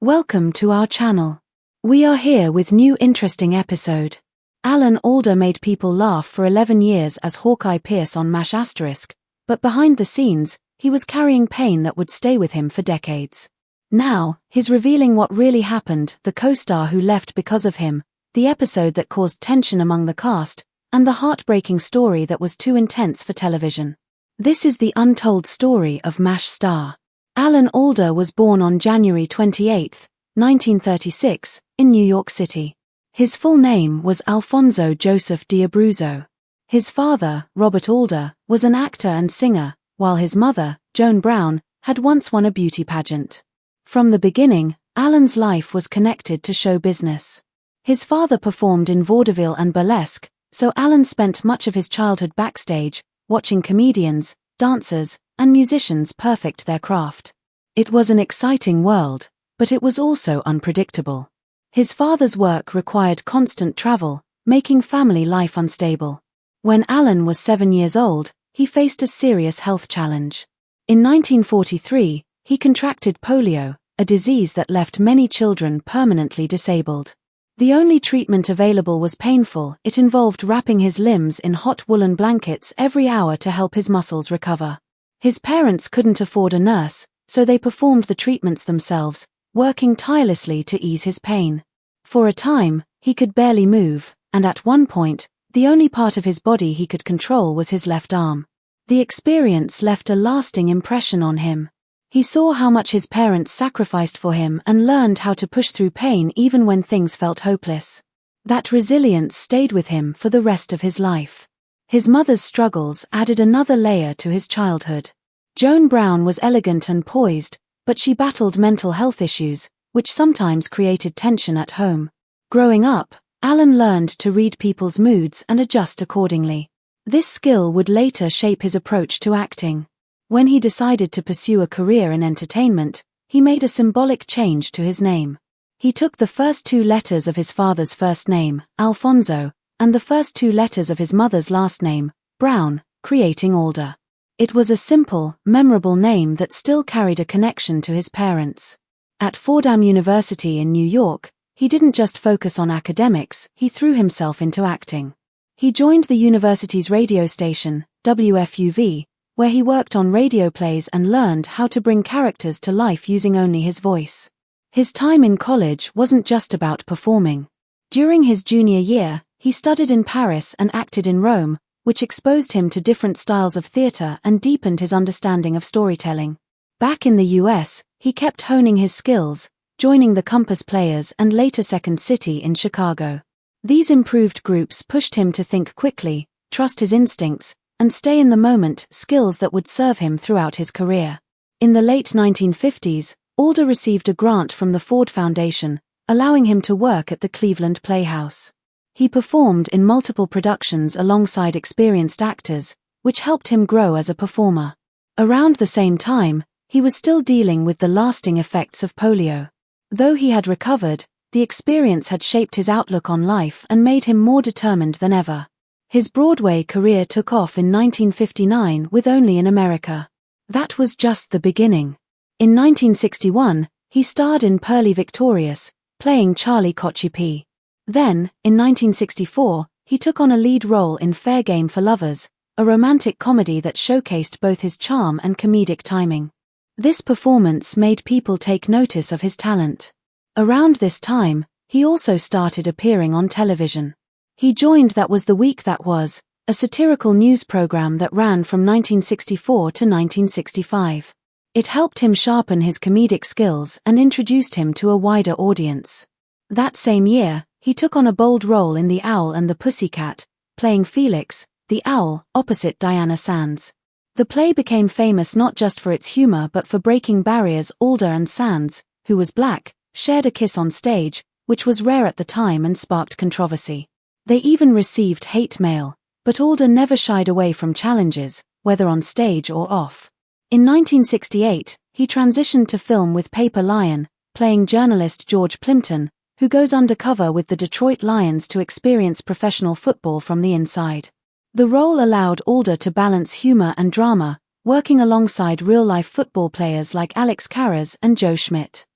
Welcome to our channel. We are here with new interesting episode. Alan Alda made people laugh for 11 years as Hawkeye Pierce on MASH *, but behind the scenes, he was carrying pain that would stay with him for decades. Now, he's revealing what really happened, the co-star who left because of him, the episode that caused tension among the cast, and the heartbreaking story that was too intense for television. This is the untold story of MASH star. Alan Alda was born on January 28, 1936, in New York City. His full name was Alfonso Joseph D'Abruzzo. His father, Robert Alda, was an actor and singer, while his mother, Joan Brown, had once won a beauty pageant. From the beginning, Alan's life was connected to show business. His father performed in vaudeville and burlesque, so Alan spent much of his childhood backstage, watching comedians, dancers, and musicians perfect their craft. It was an exciting world, but it was also unpredictable. His father's work required constant travel, making family life unstable. When Alan was 7 years old, he faced a serious health challenge. In 1943, he contracted polio, a disease that left many children permanently disabled. The only treatment available was painful. It involved wrapping his limbs in hot woolen blankets every hour to help his muscles recover. His parents couldn't afford a nurse, so they performed the treatments themselves, working tirelessly to ease his pain. For a time, he could barely move, and at one point, the only part of his body he could control was his left arm. The experience left a lasting impression on him. He saw how much his parents sacrificed for him and learned how to push through pain even when things felt hopeless. That resilience stayed with him for the rest of his life. His mother's struggles added another layer to his childhood. Joan Brown was elegant and poised, but she battled mental health issues, which sometimes created tension at home. Growing up, Alan learned to read people's moods and adjust accordingly. This skill would later shape his approach to acting. When he decided to pursue a career in entertainment, he made a symbolic change to his name. He took the first 2 letters of his father's first name, Alfonso, and the first 2 letters of his mother's last name, Brown, creating Alda. It was a simple, memorable name that still carried a connection to his parents. At Fordham University in New York, he didn't just focus on academics, he threw himself into acting. He joined the university's radio station, WFUV, where he worked on radio plays and learned how to bring characters to life using only his voice. His time in college wasn't just about performing. During his junior year, he studied in Paris and acted in Rome, which exposed him to different styles of theater and deepened his understanding of storytelling. Back in the US, he kept honing his skills, joining the Compass Players and later Second City in Chicago. These improved groups pushed him to think quickly, trust his instincts, and stay in the moment, skills that would serve him throughout his career. In the late 1950s, Alda received a grant from the Ford Foundation, allowing him to work at the Cleveland Playhouse. He performed in multiple productions alongside experienced actors, which helped him grow as a performer. Around the same time, he was still dealing with the lasting effects of polio. Though he had recovered, the experience had shaped his outlook on life and made him more determined than ever. His Broadway career took off in 1959 with Only in America. That was just the beginning. In 1961, he starred in Purlie Victorious, playing Charlie Kochipi. Then, in 1964, he took on a lead role in Fair Game for Lovers, a romantic comedy that showcased both his charm and comedic timing. This performance made people take notice of his talent. Around this time, he also started appearing on television. He joined That Was the Week That Was, a satirical news program that ran from 1964 to 1965. It helped him sharpen his comedic skills and introduced him to a wider audience. That same year, he took on a bold role in The Owl and the Pussycat, playing Felix, the owl, opposite Diana Sands. The play became famous not just for its humor but for breaking barriers. Alda and Sands, who was black, shared a kiss on stage, which was rare at the time and sparked controversy. They even received hate mail, but Alda never shied away from challenges, whether on stage or off. In 1968, he transitioned to film with Paper Lion, playing journalist George Plimpton, who goes undercover with the Detroit Lions to experience professional football from the inside. The role allowed Alda to balance humor and drama, working alongside real-life football players like Alex Karras and Joe Schmidt.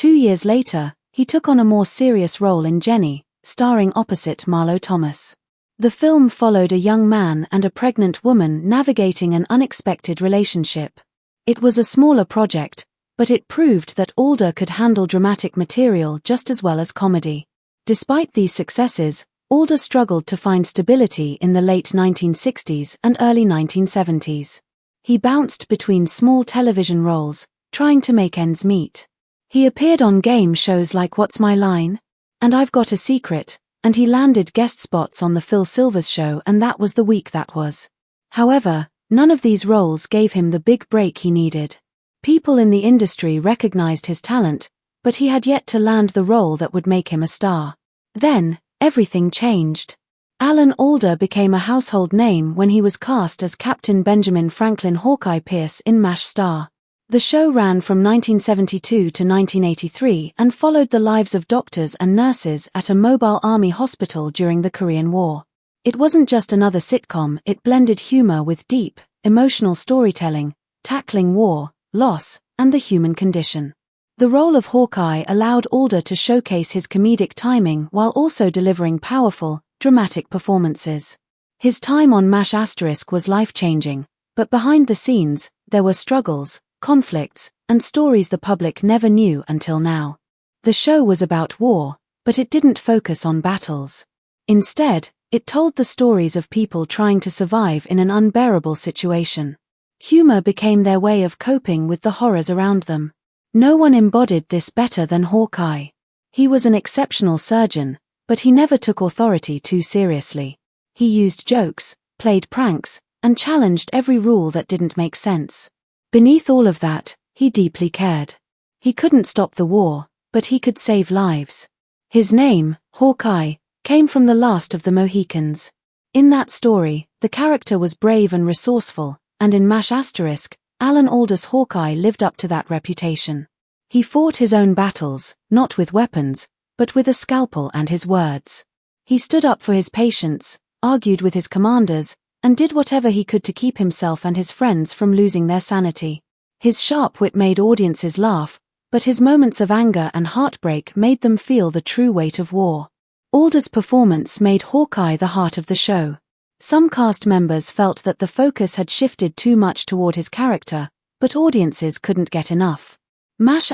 2 years later, he took on a more serious role in Jenny, starring opposite Marlo Thomas. The film followed a young man and a pregnant woman navigating an unexpected relationship. It was a smaller project, but it proved that Alda could handle dramatic material just as well as comedy. Despite these successes, Alda struggled to find stability in the late 1960s and early 1970s. He bounced between small television roles, trying to make ends meet. He appeared on game shows like What's My Line? And I've Got a Secret, and he landed guest spots on The Phil Silvers Show, and that was the week that was. However, none of these roles gave him the big break he needed. People in the industry recognized his talent, but he had yet to land the role that would make him a star. Then, everything changed. Alan Alda became a household name when he was cast as Captain Benjamin Franklin Hawkeye Pierce in MASH Star. The show ran from 1972 to 1983 and followed the lives of doctors and nurses at a mobile army hospital during the Korean War. It wasn't just another sitcom, it blended humor with deep, emotional storytelling, tackling war, loss, and the human condition. The role of Hawkeye allowed Alda to showcase his comedic timing while also delivering powerful, dramatic performances. His time on MASH * was life-changing, but behind the scenes, there were struggles, conflicts, and stories the public never knew until now. The show was about war, but it didn't focus on battles. Instead, it told the stories of people trying to survive in an unbearable situation. Humor became their way of coping with the horrors around them. No one embodied this better than Hawkeye. He was an exceptional surgeon, but he never took authority too seriously. He used jokes, played pranks, and challenged every rule that didn't make sense. Beneath all of that, he deeply cared. He couldn't stop the war, but he could save lives. His name, Hawkeye, came from the last of the Mohicans. In that story, the character was brave and resourceful, and in MASH *, Alan Alda's Hawkeye lived up to that reputation. He fought his own battles, not with weapons, but with a scalpel and his words. He stood up for his patients, argued with his commanders, and did whatever he could to keep himself and his friends from losing their sanity. His sharp wit made audiences laugh, but his moments of anger and heartbreak made them feel the true weight of war. Alda's performance made Hawkeye the heart of the show. Some cast members felt that the focus had shifted too much toward his character, but audiences couldn't get enough. MASH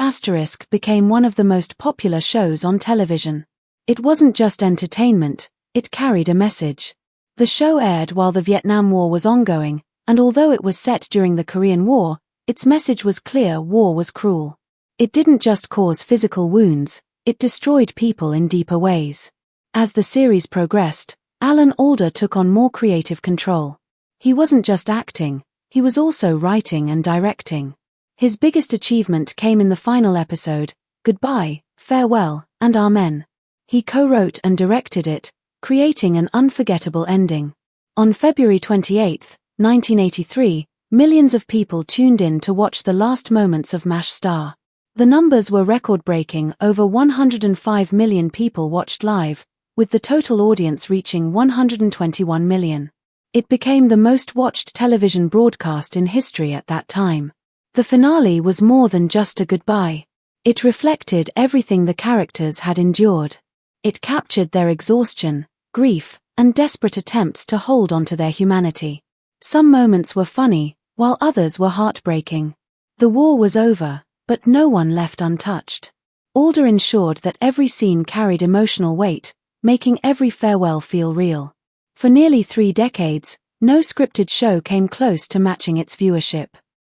* became one of the most popular shows on television. It wasn't just entertainment, it carried a message. The show aired while the Vietnam War was ongoing, and although it was set during the Korean War, its message was clear: war was cruel. It didn't just cause physical wounds, it destroyed people in deeper ways. As the series progressed, Alan Alda took on more creative control. He wasn't just acting, he was also writing and directing. His biggest achievement came in the final episode, Goodbye, Farewell, and Amen. He co-wrote and directed it, creating an unforgettable ending. On February 28, 1983, millions of people tuned in to watch the last moments of MASH Star. The numbers were record-breaking: over 105 million people watched live, with the total audience reaching 121 million. It became the most watched television broadcast in history at that time. The finale was more than just a goodbye. It reflected everything the characters had endured. It captured their exhaustion, grief, and desperate attempts to hold on to their humanity. Some moments were funny, while others were heartbreaking. The war was over, but no one left untouched. Alda ensured that every scene carried emotional weight, making every farewell feel real. For nearly 3 decades, no scripted show came close to matching its viewership.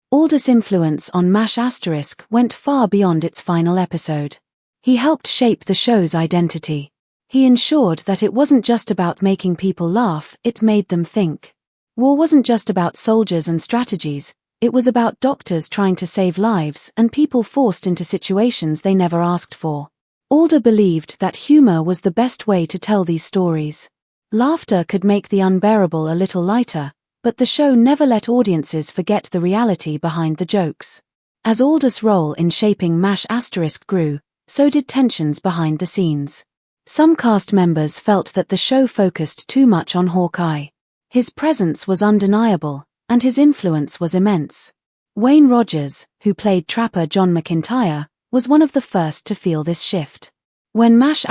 Alda's influence on MASH * went far beyond its final episode. He helped shape the show's identity. He ensured that it wasn't just about making people laugh, it made them think. War wasn't just about soldiers and strategies, it was about doctors trying to save lives and people forced into situations they never asked for. Alda believed that humor was the best way to tell these stories. Laughter could make the unbearable a little lighter, but the show never let audiences forget the reality behind the jokes. As Alda's role in shaping MASH * grew, so did tensions behind the scenes. Some cast members felt that the show focused too much on Hawkeye. His presence was undeniable, and his influence was immense. Wayne Rogers, who played trapper John McIntyre, was one of the first to feel this shift. When MASH**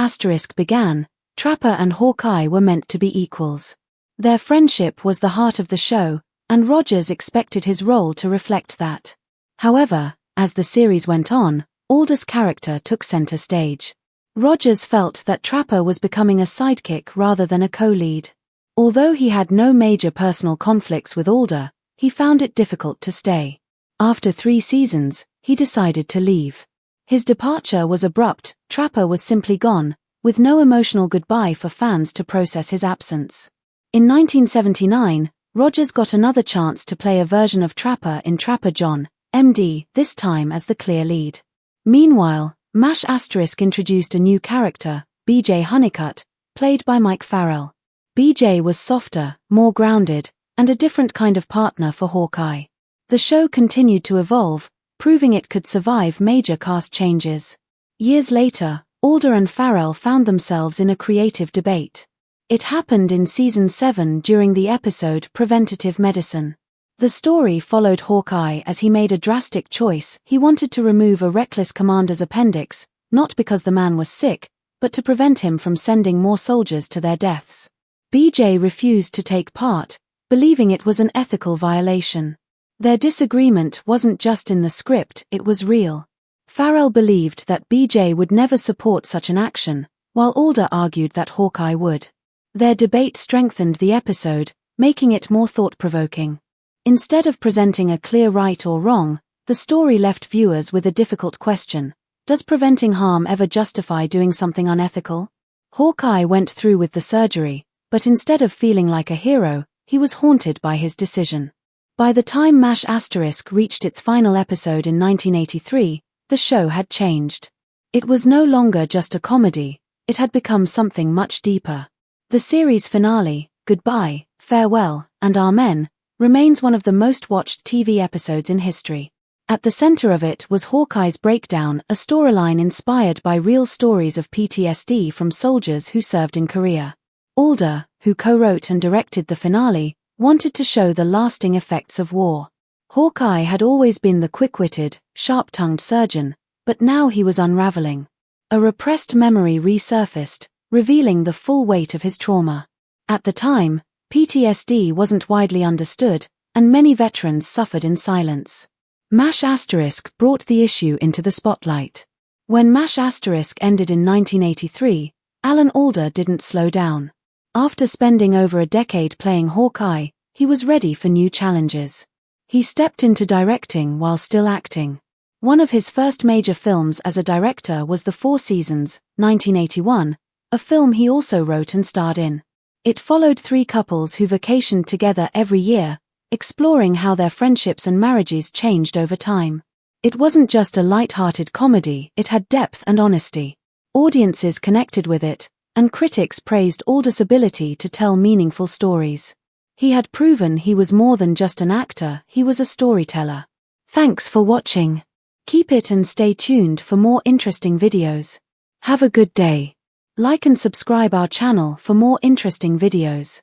began, Trapper and Hawkeye were meant to be equals. Their friendship was the heart of the show, and Rogers expected his role to reflect that. However, as the series went on, Alda's character took center stage. Rogers felt that Trapper was becoming a sidekick rather than a co-lead. Although he had no major personal conflicts with Alda, he found it difficult to stay. After 3 seasons, he decided to leave. His departure was abrupt. Trapper was simply gone, with no emotional goodbye for fans to process his absence. In 1979, Rogers got another chance to play a version of Trapper in Trapper John, MD, this time as the clear lead. Meanwhile, MASH** introduced a new character, BJ Honeycutt, played by Mike Farrell. BJ was softer, more grounded, and a different kind of partner for Hawkeye. The show continued to evolve, proving it could survive major cast changes. Years later, Alda and Farrell found themselves in a creative debate. It happened in Season 7 during the episode Preventative Medicine. The story followed Hawkeye as he made a drastic choice. He wanted to remove a reckless commander's appendix, not because the man was sick, but to prevent him from sending more soldiers to their deaths. BJ refused to take part, believing it was an ethical violation. Their disagreement wasn't just in the script, it was real. Farrell believed that BJ would never support such an action, while Alda argued that Hawkeye would. Their debate strengthened the episode, making it more thought-provoking. Instead of presenting a clear right or wrong, the story left viewers with a difficult question. Does preventing harm ever justify doing something unethical? Hawkeye went through with the surgery, but instead of feeling like a hero, he was haunted by his decision. By the time MASH** reached its final episode in 1983, the show had changed. It was no longer just a comedy, it had become something much deeper. The series finale, Goodbye, Farewell, and Amen, remains one of the most watched TV episodes in history. At the center of it was Hawkeye's breakdown, a storyline inspired by real stories of PTSD from soldiers who served in Korea. Alda, who co-wrote and directed the finale, wanted to show the lasting effects of war. Hawkeye had always been the quick-witted, sharp-tongued surgeon, but now he was unraveling. A repressed memory resurfaced, revealing the full weight of his trauma. At the time, PTSD wasn't widely understood, and many veterans suffered in silence. MASH** brought the issue into the spotlight. When MASH** ended in 1983, Alan Alda didn't slow down. After spending over a decade playing Hawkeye, he was ready for new challenges. He stepped into directing while still acting. One of his first major films as a director was The 4 Seasons, 1981, a film he also wrote and starred in. It followed 3 couples who vacationed together every year, exploring how their friendships and marriages changed over time. It wasn't just a light-hearted comedy, it had depth and honesty. Audiences connected with it, and critics praised Alda's ability to tell meaningful stories. He had proven he was more than just an actor, he was a storyteller. Thanks for watching. Keep it and stay tuned for more interesting videos. Have a good day. Like and subscribe our channel for more interesting videos.